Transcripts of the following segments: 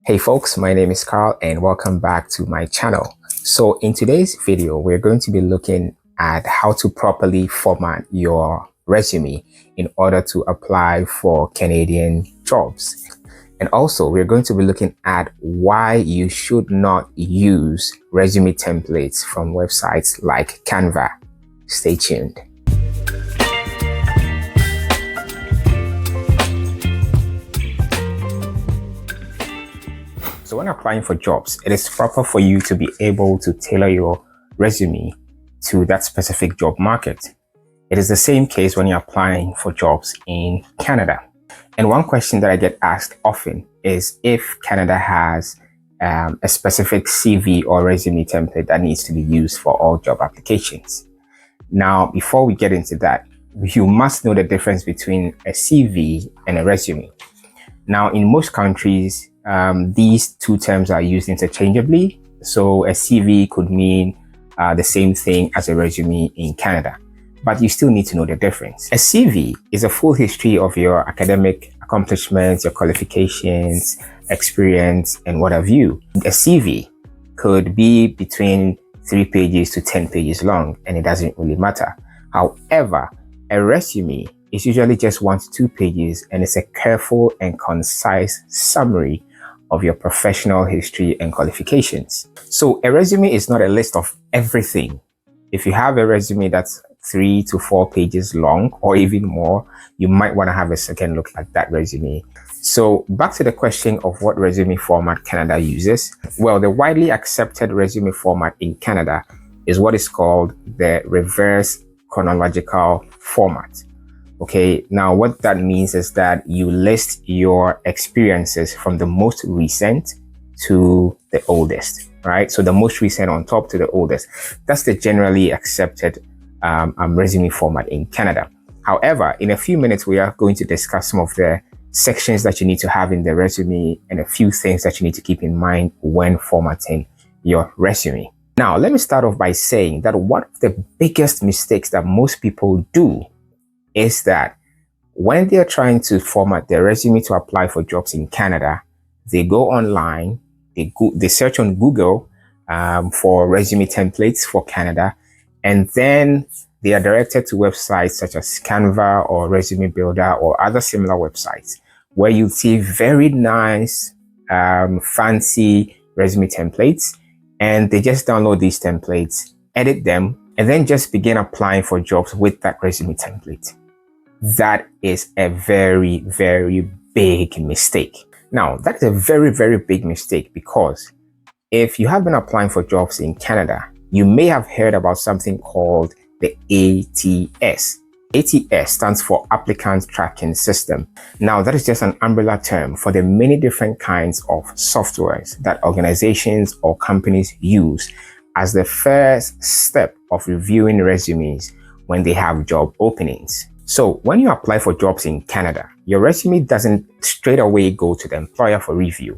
Hey folks, my name is Carl and welcome back to my channel. So in today's video, we're going to be looking at how to properly format your resume in order to apply for Canadian jobs. And also we're going to be looking at why you should not use resume templates from websites like Canva. Stay tuned. So when applying for jobs, it is proper for you to be able to tailor your resume to that specific job market. It is the same case when you're applying for jobs in Canada. And one question that I get asked often is if Canada has a specific CV or resume template that needs to be used for all job applications. Now, before we get into that, you must know the difference between a CV and a resume. Now, in most countries, these two terms are used interchangeably. So a CV could mean the same thing as a resume in Canada, but you still need to know the difference. A CV is a full history of your academic accomplishments, your qualifications, experience, and what have you. A CV could be between 3 pages to 10 pages long, and it doesn't really matter. However, a resume is usually just 1 to 2 pages, and it's a careful and concise summary of your professional history and qualifications. So a resume is not a list of everything. If you have a resume that's 3 to 4 pages long or even more, you might want to have a second look at that resume. So back to the question of what resume format Canada uses. Well, the widely accepted resume format in Canada is what is called the reverse chronological format. Okay, now what that means is that you list your experiences from the most recent to the oldest, right? So the most recent on top to the oldest. That's the generally accepted resume format in Canada. However, in a few minutes, we are going to discuss some of the sections that you need to have in the resume and a few things that you need to keep in mind when formatting your resume. Now, let me start off by saying that one of the biggest mistakes that most people do is that when they're trying to format their resume to apply for jobs in Canada, they go online, they search on Google for resume templates for Canada, and then they are directed to websites such as Canva or Resume Builder or other similar websites where you see very nice, fancy resume templates, and they just download these templates, edit them, and then just begin applying for jobs with that resume template. That is a very, very big mistake. Now, that is a very, very big mistake because if you have been applying for jobs in Canada, you may have heard about something called the ATS. ATS stands for Applicant Tracking System. Now, that is just an umbrella term for the many different kinds of softwares that organizations or companies use as the first step of reviewing resumes when they have job openings. So when you apply for jobs in Canada, your resume doesn't straight away go to the employer for review.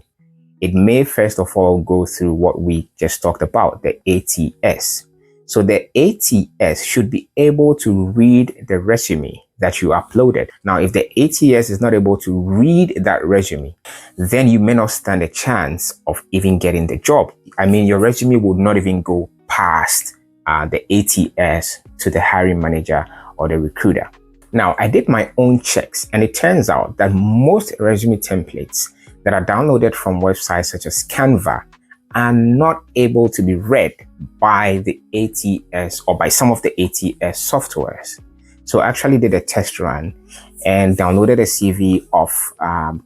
It may first of all go through what we just talked about, the ATS. So the ATS should be able to read the resume that you uploaded. Now, if the ATS is not able to read that resume, then you may not stand a chance of even getting the job. I mean, your resume would not even go past the ATS to the hiring manager or the recruiter. Now, I did my own checks, and it turns out that most resume templates that are downloaded from websites such as Canva are not able to be read by the ATS or by some of the ATS softwares. So I actually did a test run and downloaded a CV of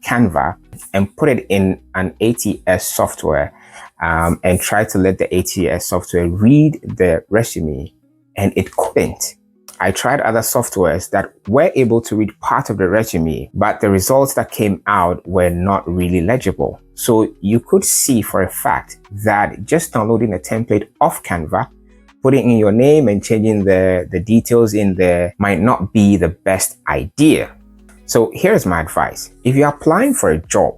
Canva and put it in an ATS software and tried to let the ATS software read the resume, and it couldn't. I tried other softwares that were able to read part of the resume, but the results that came out were not really legible. So you could see for a fact that just downloading a template of Canva, putting in your name and changing the details in there might not be the best idea. So here's my advice. If you're applying for a job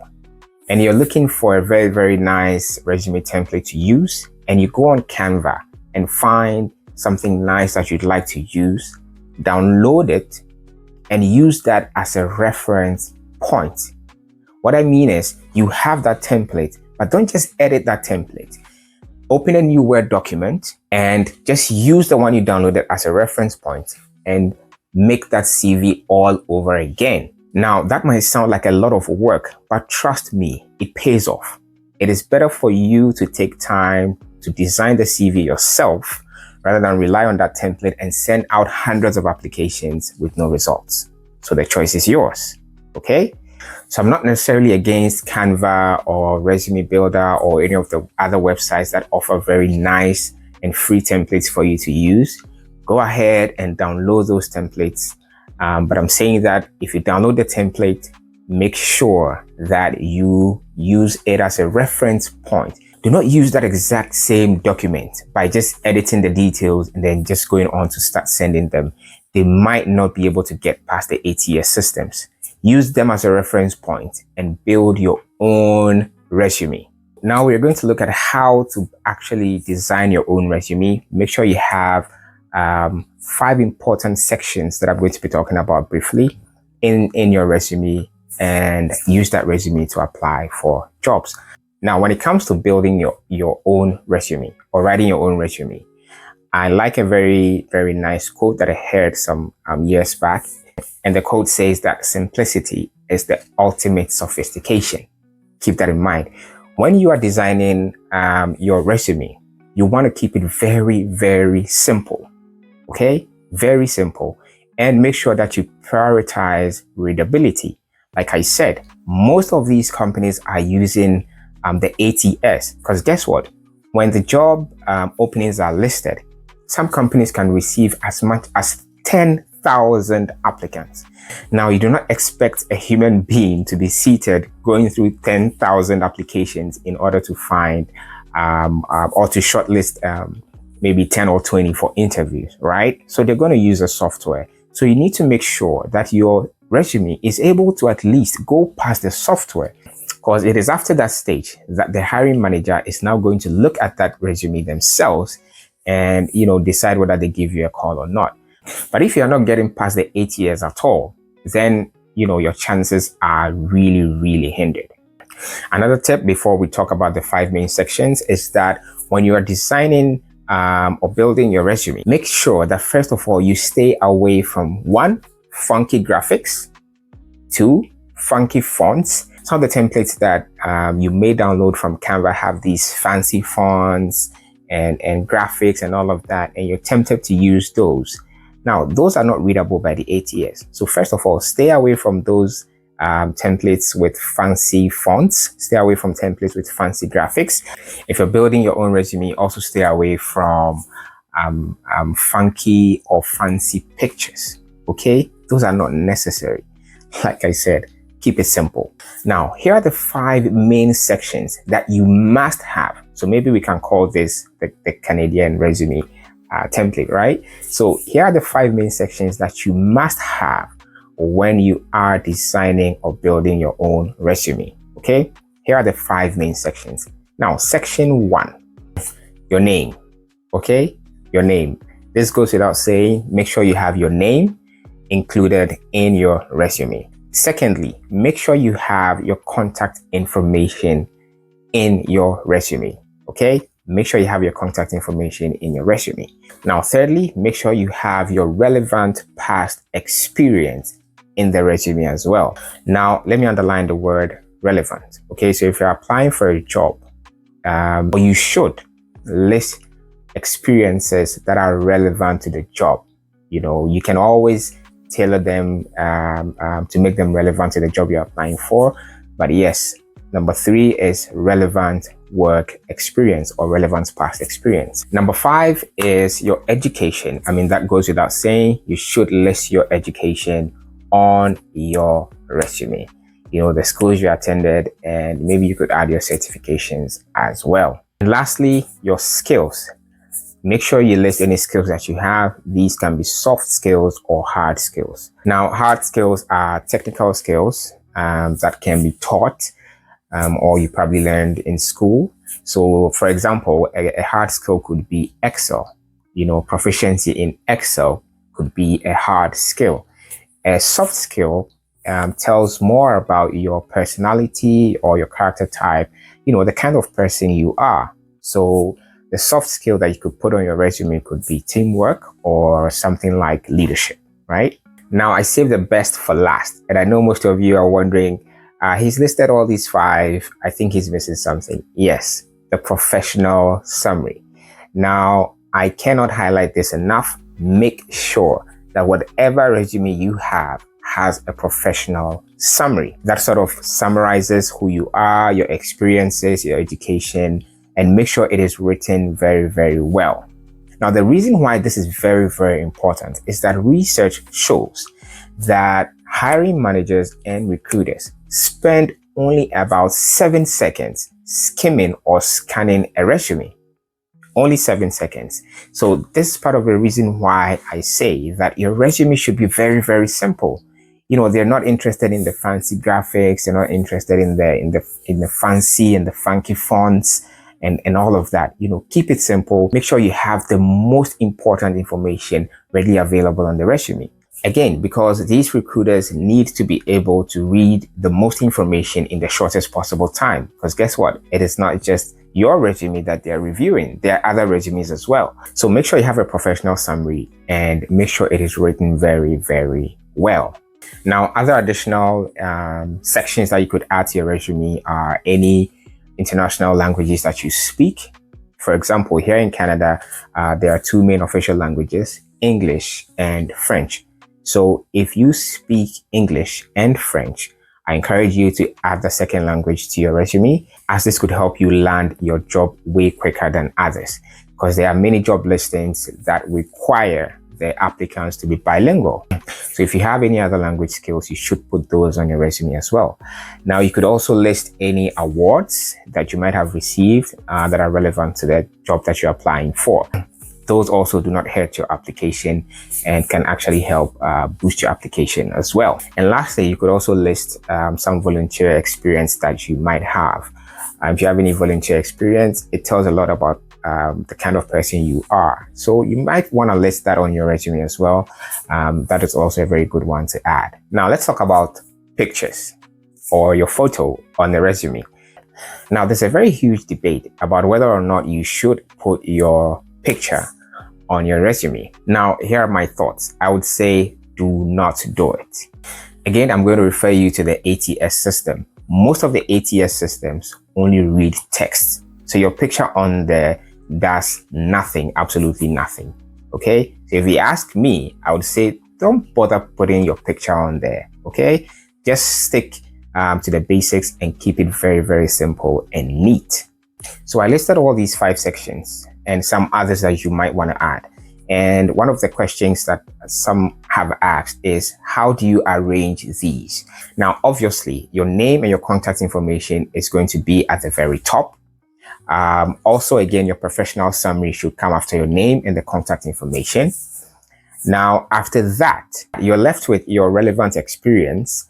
and you're looking for a very, very nice resume template to use, and you go on Canva and find something nice that you'd like to use, download it and use that as a reference point. What I mean is, you have that template, but don't just edit that template. Open a new Word document and just use the one you downloaded as a reference point and make that CV all over again. Now, that might sound like a lot of work, but trust me, it pays off. It is better for you to take time to design the CV yourself rather than rely on that template and send out hundreds of applications with no results. So the choice is yours, okay? So I'm not necessarily against Canva or Resume Builder or any of the other websites that offer very nice and free templates for you to use. Go ahead and download those templates. But I'm saying that if you download the template, make sure that you use it as a reference point. Do not use that exact same document by just editing the details and then just going on to start sending them. They might not be able to get past the ATS systems. Use them as a reference point and build your own resume. Now we're going to look at how to actually design your own resume. Make sure you have 5 important sections that I'm going to be talking about briefly in your resume, and use that resume to apply for jobs. Now, when it comes to building your own resume or writing your own resume, I like a very, very nice quote that I heard some years back. And the quote says that simplicity is the ultimate sophistication. Keep that in mind. When you are designing your resume, you want to keep it very, very simple. Okay? Very simple. And make sure that you prioritize readability. Like I said, most of these companies are using the ATS, because guess what? When the job openings are listed, some companies can receive as much as 10,000 applicants. Now, you do not expect a human being to be seated going through 10,000 applications in order to find or to shortlist maybe 10 or 20 for interviews, right? So they're going to use a software. So you need to make sure that your resume is able to at least go past the software, because it is after that stage that the hiring manager is now going to look at that resume themselves and, decide whether they give you a call or not. But if you're not getting past the 8 years at all, then, your chances are really, really hindered. Another tip before we talk about the 5 main sections is that when you are designing or building your resume, make sure that first of all, you stay away from 1, funky graphics, 2, funky fonts. Some of the templates that you may download from Canva have these fancy fonts and graphics and all of that, and you're tempted to use those. Now, those are not readable by the ATS. So first of all, stay away from those templates with fancy fonts. Stay away from templates with fancy graphics. If you're building your own resume, also stay away from funky or fancy pictures. Okay? Those are not necessary. Like I said, keep it simple. Now, here are the 5 main sections that you must have. So maybe we can call this the Canadian resume template, right? So here are the 5 main sections that you must have when you are designing or building your own resume. Okay, here are the 5 main sections. Now, section 1, your name. Okay, your name. This goes without saying. Make sure you have your name included in your resume. Secondly, make sure you have your contact information in your resume. Okay, make sure you have your contact information in your resume. Now, thirdly, make sure you have your relevant past experience in the resume as well. Now, let me underline the word relevant. Okay, so if you're applying for a job, you should list experiences that are relevant to the job. You can always tailor them to make them relevant to the job you're applying for. But yes, number 3 is relevant work experience or relevant past experience. Number 5 is your education. I mean, that goes without saying. You should list your education on your resume. The schools you attended, and maybe you could add your certifications as well. And lastly, your skills. Make sure you list any skills that you have. These can be soft skills or hard skills. Now, hard skills are technical skills that can be taught or you probably learned in school. So, for example, a hard skill could be Excel. Proficiency in Excel could be a hard skill. A soft skill tells more about your personality or your character type, the kind of person you are. So the soft skill that you could put on your resume could be teamwork or something like leadership, right? Now, I saved the best for last. And I know most of you are wondering, he's listed all these 5. I think he's missing something. Yes, the professional summary. Now, I cannot highlight this enough. Make sure that whatever resume you have has a professional summary that sort of summarizes who you are, your experiences, your education, and make sure it is written very, very well. Now, the reason why this is very, very important is that research shows that hiring managers and recruiters spend only about 7 seconds skimming or scanning a resume. Only 7 seconds. So this is part of the reason why I say that your resume should be very, very simple. They're not interested in the fancy graphics. They're not interested in the fancy and the funky fonts and all of that. Keep it simple. Make sure you have the most important information readily available on the resume. Again, because these recruiters need to be able to read the most information in the shortest possible time. Because guess what? It is not just your resume that they're reviewing. There are other resumes as well. So make sure you have a professional summary and make sure it is written very, very well. Now, other additional sections that you could add to your resume are any international languages that you speak. For example, here in Canada, there are 2 main official languages, English and French. So if you speak English and French, I encourage you to add the second language to your resume, as this could help you land your job way quicker than others, because there are many job listings that require the applicants to be bilingual. So if you have any other language skills, you should put those on your resume as well. Now, you could also list any awards that you might have received that are relevant to the job that you're applying for. Those also do not hurt your application and can actually help boost your application as well. And lastly, you could also list some volunteer experience that you might have. If you have any volunteer experience, it tells a lot about the kind of person you are. So you might want to list that on your resume as well. That is also a very good one to add. Now, let's talk about pictures or your photo on the resume. Now, there's a very huge debate about whether or not you should put your picture on your resume. Now, here are my thoughts. I would say do not do it. Again, I'm going to refer you to the ATS system. Most of the ATS systems only read text. So your picture on there does nothing, absolutely nothing. Okay? So if you ask me, I would say don't bother putting your picture on there. Okay? Just stick to the basics and keep it very, very simple and neat. So I listed all these 5 sections and some others that you might want to add. And one of the questions that some have asked is, how do you arrange these? Now, obviously, your name and your contact information is going to be at the very top. Also, again, your professional summary should come after your name and the contact information. Now, after that, you're left with your relevant experience,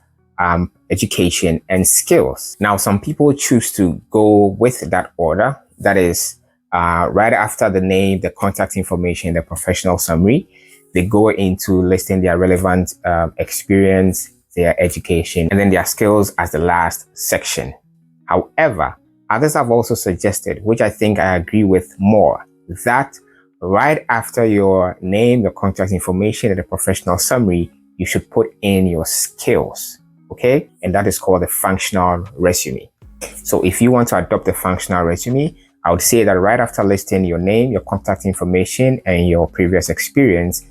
education, and skills. Now, some people choose to go with that order. That is, right after the name, the contact information, the professional summary, they go into listing their relevant experience, their education, and then their skills as the last section. However, others have also suggested, which I think I agree with more, that right after your name, your contact information, and the professional summary, you should put in your skills, okay? And that is called the functional resume. So if you want to adopt the functional resume, I would say that right after listing your name, your contact information, and your previous experience,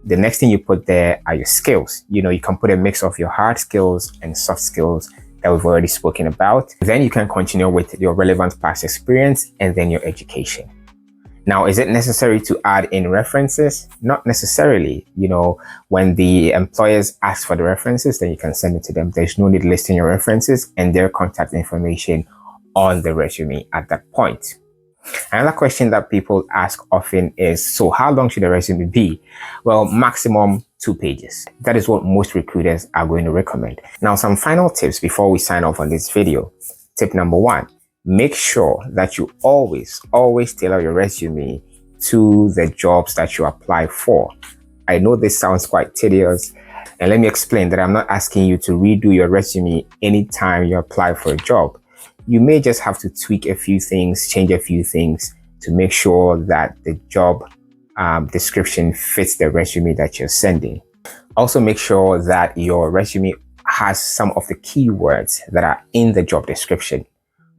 the next thing you put there are your skills. You can put a mix of your hard skills and soft skills that we've already spoken about. Then you can continue with your relevant past experience and then your education. Now, is it necessary to add in references? Not necessarily. When the employers ask for the references, then you can send it to them. There's no need listing your references and their contact information on the resume at that point. Another question that people ask often is, so how long should a resume be? Well, maximum 2 pages. That is what most recruiters are going to recommend. Now, some final tips before we sign off on this video. Tip number 1, make sure that you always tailor your resume to the jobs that you apply for. I know this sounds quite tedious, And let me explain that I'm not asking you to redo your resume anytime you apply for a job. You may just have to tweak a few things, change a few things to make sure that the job description fits the resume that you're sending. Also, make sure that your resume has some of the keywords that are in the job description.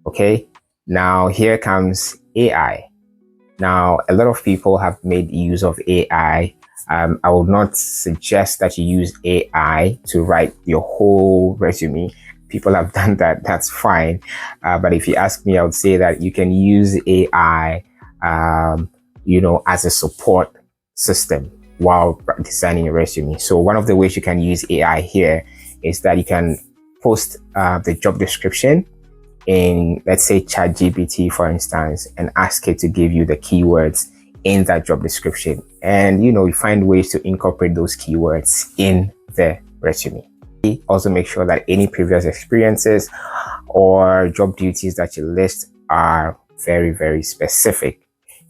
Okay, now here comes AI. Now, a lot of people have made use of AI. I would not suggest that you use AI to write your whole resume. People have done that, that's fine. But if you ask me, I would say that you can use AI, as a support system while designing a resume. So one of the ways you can use AI here is that you can post the job description in, let's say, ChatGPT, for instance, and ask it to give you the keywords in that job description. And, you find ways to incorporate those keywords in the resume. Also make sure that any previous experiences or job duties that you list are very, very specific.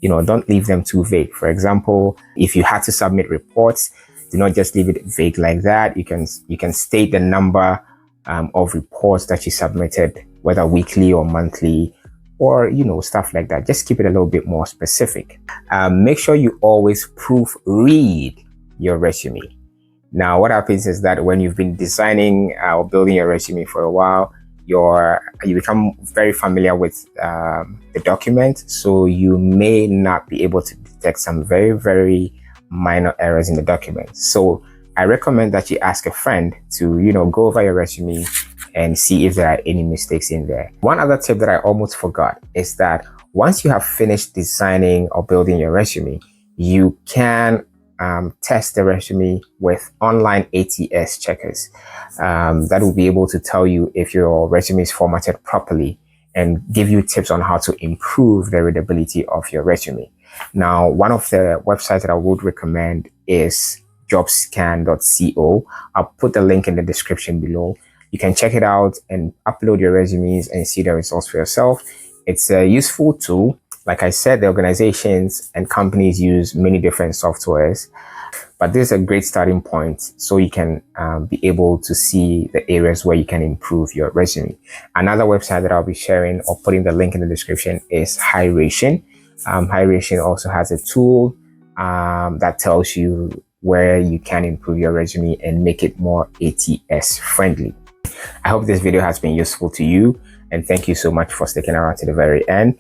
Don't leave them too vague. For example, if you had to submit reports, do not just leave it vague like that. You can state the number of reports that you submitted, whether weekly or monthly, or stuff like that. Just keep it a little bit more specific. Make sure you always proofread your resume. Now, what happens is that when you've been designing or building your resume for a while, you become very familiar with the document, so you may not be able to detect some very, very minor errors in the document. So I recommend that you ask a friend to go over your resume and see if there are any mistakes in there. One other tip that I almost forgot is that once you have finished designing or building your resume, you can test the resume with online ATS checkers. That will be able to tell you if your resume is formatted properly and give you tips on how to improve the readability of your resume. Now, one of the websites that I would recommend is jobscan.co. I'll put the link in the description below. You can check it out and upload your resumes and see the results for yourself. It's a useful tool. Like I said, the organizations and companies use many different softwares, but this is a great starting point so you can be able to see the areas where you can improve your resume. Another website that I'll be sharing or putting the link in the description is Hiration. Hiration also has a tool that tells you where you can improve your resume and make it more ATS friendly. I hope this video has been useful to you, and thank you so much for sticking around to the very end.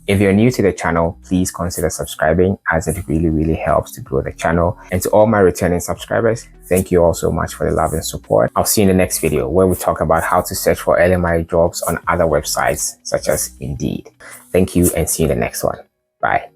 If you're new to the channel, please consider subscribing, as it really, really helps to grow the channel. And to all my returning subscribers, thank you all so much for the love and support. I'll see you in the next video where we talk about how to search for LMI jobs on other websites such as Indeed. Thank you, and see you in the next one. Bye.